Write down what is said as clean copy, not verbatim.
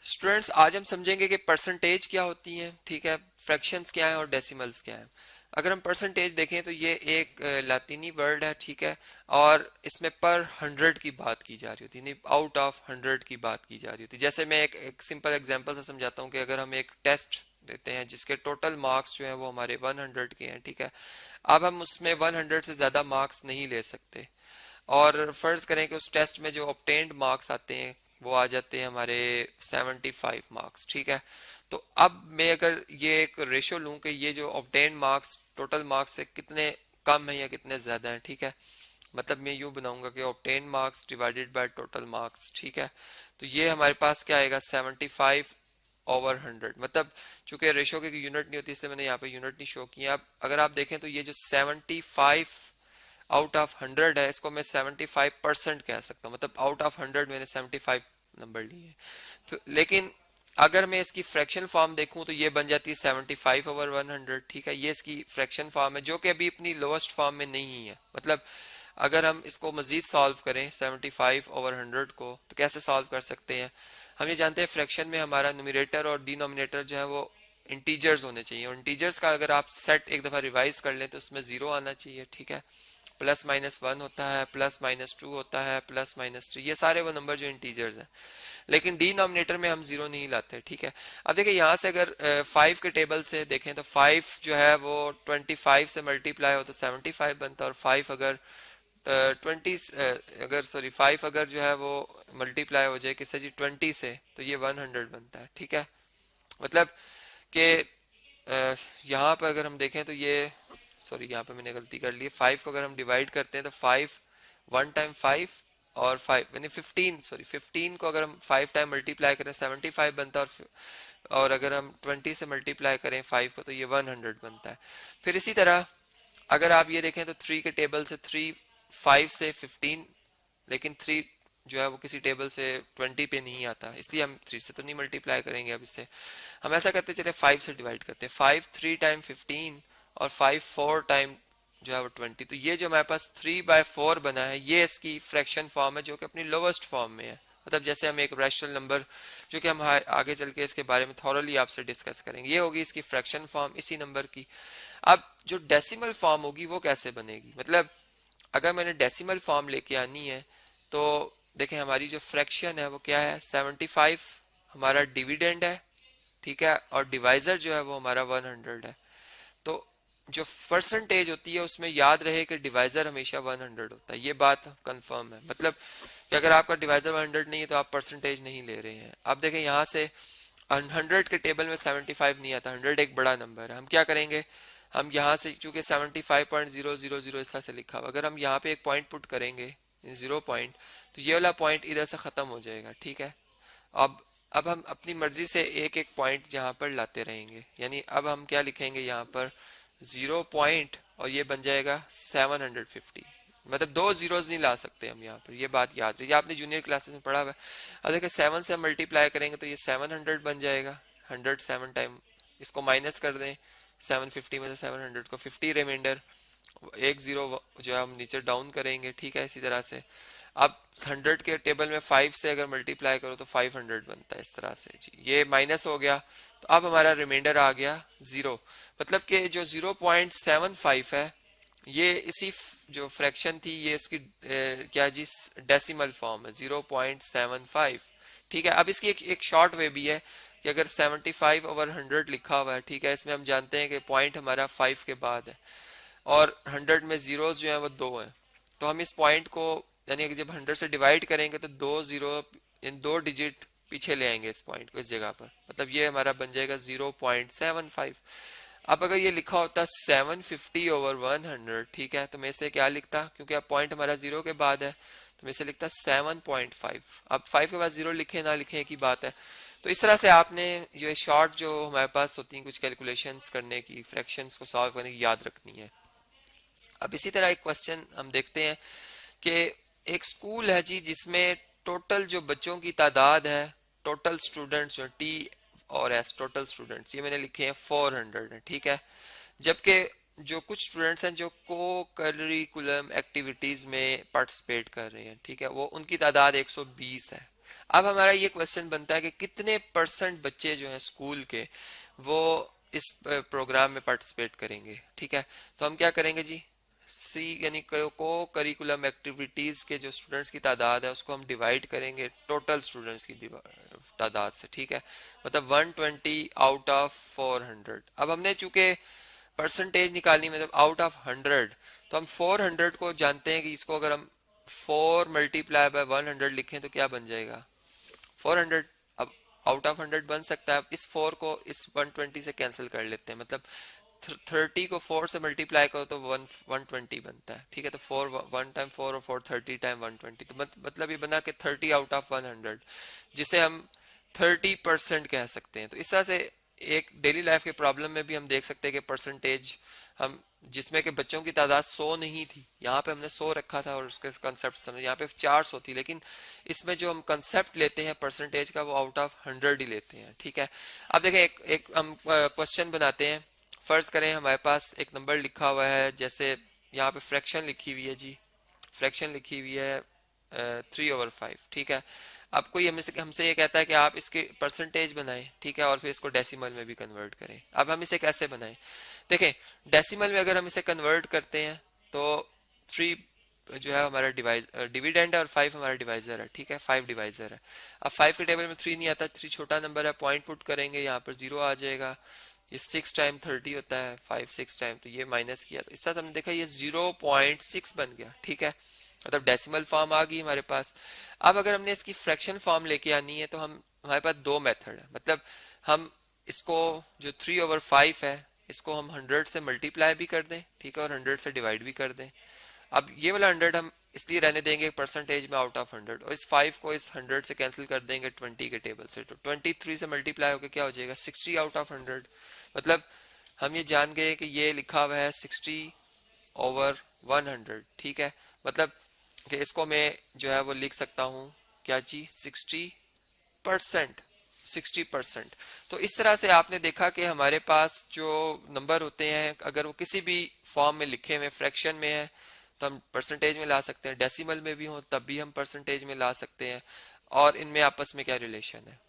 Students आज हम समझेंगे कि परसेंटेज क्या होती हैं, ठीक है, फ्रैक्शंस क्या हैं और डेसिमल्स क्या हैं। अगर हम परसेंटेज देखें तो ये एक लातीनी वर्ड है, ठीक है, और इसमें पर हंड्रेड की बात की जा रही होती है, आउट ऑफ हंड्रेड की बात की जा रही होती है। जैसे मैं एक सिंपल एग्जांपल से समझाता हूँ कि अगर हम एक टेस्ट देते हैं जिसके टोटल मार्क्स जो हैं वो हमारे 100 के हैं, ठीक है, अब हम उसमें 100 से ज़्यादा मार्क्स नहीं ले सकते। और फर्ज करें कि उस टेस्ट में जो ऑब्टेन्ड मार्क्स आते हैं वो आ जाते हैं हमारे 75 मार्क्स, ठीक है। तो अब मैं अगर ये एक रेशो लूं कि ये जो ऑब्टेन्ड मार्क्स टोटल मार्क्स से कितने कम है या कितने ज्यादा हैं, ठीक है, मतलब मैं यूं बनाऊंगा कि obtain marks divided by total marks, ठीक है। तो ये हमारे पास क्या आएगा 75 ओवर 100, मतलब चूंकि रेशो की यूनिट नहीं होती इसलिए मैंने यहाँ पे यूनिट नहीं शो किया। अब अगर आप देखें तो ये जो 75 आउट ऑफ 100 है इसको मैं 75% कह सकता हूँ, मतलब आउट ऑफ 100 मैंने 75 नंबर लिए हैं। लेकिन अगर मैं इसकी फ्रैक्शन फॉर्म देखूं तो ये बन जाती है 75 ओवर 100, ठीक है। ये इसकी फ्रैक्शन फॉर्म है जो कि अभी अपनी लोएस्ट फॉर्म में नहीं है। मतलब अगर हम इसको मजीद सॉल्व करें 75 ओवर 100 को तो कैसे सॉल्व कर सकते हैं। हम ये जानते हैं फ्रैक्शन में हमारा न्यूमरेटर और डिनोमिनेटर जो है वो इंटीजर्स होने चाहिए, और इंटीजर्स का अगर आप सेट एक दफा रिवाइज कर लें तो उसमें जीरो आना चाहिए, ठीक है। प्लस माइनस वन होता है, प्लस माइनस टू होता है, प्लस माइनस थ्री, ये सारे वो नंबर जो इंटीजर्स हैं। लेकिन डिनोमिनेटर में हम जीरो नहीं लाते, ठीक है। अब देखिए यहाँ से अगर 5 के टेबल से देखें तो 5 जो है वो 25 से मल्टीप्लाई हो तो 75 बनता है, और 5 अगर 20 अगर सॉरी 5 अगर जो है वो मल्टीप्लाई हो जाए किससे जी 20 से तो ये 100 बनता है, ठीक है। मतलब कि यहाँ पर अगर हम देखें तो ये सॉरी यहाँ पे मैंने गलती कर ली है, 5 को अगर हम डिवाइड करते हैं तो 5 1 टाइम 5 और 5 यानी 15, सॉरी 15 को अगर हम 5 टाइम मल्टीप्लाई करें 75 बनता है, और अगर हम 20 से मल्टीप्लाई करें 5 को तो ये 100 बनता है। फिर इसी तरह अगर आप ये देखें तो 3 के टेबल से 3 5 से 15, लेकिन 3 जो है वो किसी टेबल से 20 पे नहीं आता इसलिए हम 3 से तो नहीं मल्टीप्लाई करेंगे। अब इसे हम ऐसा करते चले 5 से डिवाइड करते हैं, 5 3 टाइम 15 और 5 4 टाइम जो है वो 20, तो ये जो हमारे पास 3/4 बना है ये इसकी फ्रैक्शन फॉर्म है जो कि अपनी लोवेस्ट फॉर्म में है। मतलब जैसे हम एक रैशनल नंबर जो कि हम आगे चल के इसके बारे में थॉरली आपसे डिस्कस करेंगे, ये होगी इसकी फ्रैक्शन फॉर्म इसी नंबर की। अब जो डेसिमल फॉर्म होगी वो कैसे बनेगी, मतलब अगर मैंने डेसिमल फॉर्म लेके आनी है तो देखें हमारी जो फ्रैक्शन है वो क्या है 75 हमारा डिविडेंड है, ठीक है, और डिवाइजर जो है वो हमारा 100 है। तो जो परसेंटेज होती है उसमें याद रहे कि डिवाइजर हमेशा 100 होता है, ये बात कंफर्म है। मतलब कि अगर आपका डिवाइजर 100 नहीं है तो आप परसेंटेज नहीं ले रहे हैं। अब देखें यहाँ से 100 के टेबल में 75 नहीं आता, 100 एक बड़ा नंबर है, हम क्या करेंगे, हम यहाँ से चूंकि 75.000 इस तरह से लिखा हुआ, अगर हम यहाँ पे एक पॉइंट पुट करेंगे 0 पॉइंट तो ये वाला पॉइंट इधर से खत्म हो जाएगा, ठीक है। अब हम अपनी मर्जी से एक एक पॉइंट जहाँ पर लाते रहेंगे, यानी अब हम क्या लिखेंगे यहाँ पर 0 पॉइंट और ये बन जाएगा 750, मतलब दो जीरोज नहीं ला सकते हम यहाँ पर, ये बात याद रही, आपने जूनियर क्लासेस में पढ़ा हुआ है। अब देखिए 7 से मल्टीप्लाई करेंगे तो ये 700 बन जाएगा, 100 7 टाइम, इसको माइनस कर दें 750 में से 700 को 50 रिमाइंडर, एक जीरो जो है हम नीचे डाउन करेंगे, ठीक है। इसी तरह से अब 100 के टेबल में 5 से अगर मल्टीप्लाई करो तो 500 बनता है, इस तरह से जी ये माइनस हो गया। तो अब हमारा रिमाइंडर आ गया 0, मतलब कि जो 0.75 है ये इसी जो फ्रैक्शन थी ये इसकी क्या जी डेसिमल फॉर्म है 0.75, ठीक है। अब इसकी एक शॉर्ट वे भी है कि अगर 75 ओवर 100 लिखा हुआ है, ठीक है, इसमें हम जानते हैं कि पॉइंट हमारा 5 के बाद है और 100 में जीरोस जो है वो 2 है, तो हम इस पॉइंट को यानी कि जब 100 से डिवाइड करेंगे तो 2 जीरो इन 2 डिजिट पीछे ले आएंगे इस पॉइंट को इस जगह पर, मतलब ये हमारा बन जाएगा 0.75। अब अगर ये लिखा होता 750 ओवर 100, ठीक है, तो मैं इसे क्या लिखता, क्योंकि अब पॉइंट हमारा 0 के बाद है तो मैं इसे लिखता 7.5। अब 5 के बाद 0 लिखे ना लिखे की बात है। तो इस तरह से आपने जो शॉर्ट जो हमारे पास होती हैं कुछ कैलकुलेशंस करने की, फ्रैक्शंस को सॉल्व करने की याद रखनी है। अब इसी तरह एक क्वेश्चन हम देखते हैं कि एक स्कूल है जी जिसमें टोटल जो बच्चों की तादाद है, टोटल स्टूडेंट्स जो टी और एस टोटल स्टूडेंट्स ये मैंने लिखे हैं 400 है, ठीक है। जबकि जो कुछ स्टूडेंट्स हैं जो को करिकुलम एक्टिविटीज में पार्टिसिपेट कर रहे हैं, ठीक है, वो उनकी तादाद 120 है। अब हमारा ये क्वेश्चन बनता है कि कितने परसेंट बच्चे जो हैं स्कूल के वो इस प्रोग्राम में पार्टिसिपेट करेंगे, ठीक है। तो हम क्या करेंगे जी, सी यानी को करिकुलम एक्टिविटीज के जो स्टूडेंट्स की तादाद है उसको हम डिवाइड करेंगे टोटल स्टूडेंट्स की तादाद से, ठीक है। मतलब 120 आउट ऑफ 400। अब हमने चूंकि परसेंटेज निकालनी मतलब आउट ऑफ 100, तो हम 400 को जानते हैं कि इसको अगर हम 4 मल्टीप्लाई बाय 100 लिखें तो क्या बन जाएगा 400। अब आउट ऑफ 100 बन सकता है। अब इस 4 को इस 120 से कैंसिल कर लेते हैं, मतलब 30 को 4 से मल्टीप्लाई करो तो 120 बनता है, ठीक है। तो 4 1 टाइम 4 और 4 30 टाइम 120, तो मतलब ये बना के 30 आउट ऑफ 100, जिसे हम 30% कह सकते हैं। तो इस तरह से एक डेली लाइफ के प्रॉब्लम में भी हम देख सकते हैं कि परसेंटेज हम जिसमें कि बच्चों की तादाद 100 नहीं थी, यहाँ पे हमने 100 रखा था और उसके कंसेप्ट समझे, यहाँ पे 400 थी, लेकिन इसमें जो हम कंसेप्ट लेते हैं परसेंटेज का वो आउट ऑफ 100 ही लेते हैं, ठीक है। अब देखें एक हम क्वेश्चन बनाते हैं। फर्ज करें हमारे पास एक नंबर लिखा हुआ है, जैसे यहाँ पे फ्रैक्शन लिखी हुई है जी, फ्रैक्शन लिखी हुई है 3/5, ठीक है। अब कोई हमसे ये कहता है कि आप इसके परसेंटेज बनाएं, ठीक है, और फिर इसको डेसिमल में भी कन्वर्ट करें। अब हम इसे कैसे बनाएं, देखें डेसिमल में अगर हम इसे कन्वर्ट करते हैं तो 3 जो है हमारा डिविडेंड है और 5 हमारा डिवाइजर है, ठीक है, 5 डिवाइजर है। अब 5 के टेबल में 3 नहीं आता, 3 छोटा नंबर है, पॉइंट पुट करेंगे, यहाँ पर 0 आ जाएगा। ये 6 टाइम 30 होता है, 5 6 टाइम, तो ये माइनस किया तो इस तरह हमने देखा ये 0.6 बन गया, ठीक है। मतलब डेसिमल फॉर्म आ गई हमारे पास। अब अगर हमने इसकी फ्रैक्शन फॉर्म लेके आनी है तो हम हमारे पास दो मेथड है, मतलब हम इसको जो 3/5 है इसको हम 100 से मल्टीप्लाई भी कर दें, ठीक है, और 100 से डिवाइड भी कर दें। अब ये वाला 100 हम इसलिए रहने देंगे परसेंटेज में आउट ऑफ 100, और इस 5 को इस 100 से कैंसिल कर देंगे 20 के टेबल से, तो 23 से मल्टीप्लाई होकर क्या हो जाएगा 60 आउट ऑफ 100। मतलब हम ये जान गए कि ये लिखा हुआ है 60/100, ठीक है। मतलब कि इसको मैं जो है वो लिख सकता हूँ क्या जी 60%, 60%। तो इस तरह से आपने देखा कि हमारे पास जो नंबर होते हैं अगर वो किसी भी फॉर्म में लिखे हुए फ्रैक्शन में है तो हम परसेंटेज में ला सकते हैं, डेसिमल में भी हो तब भी हम परसेंटेज में ला सकते हैं, और इनमें आपस में क्या रिलेशन है।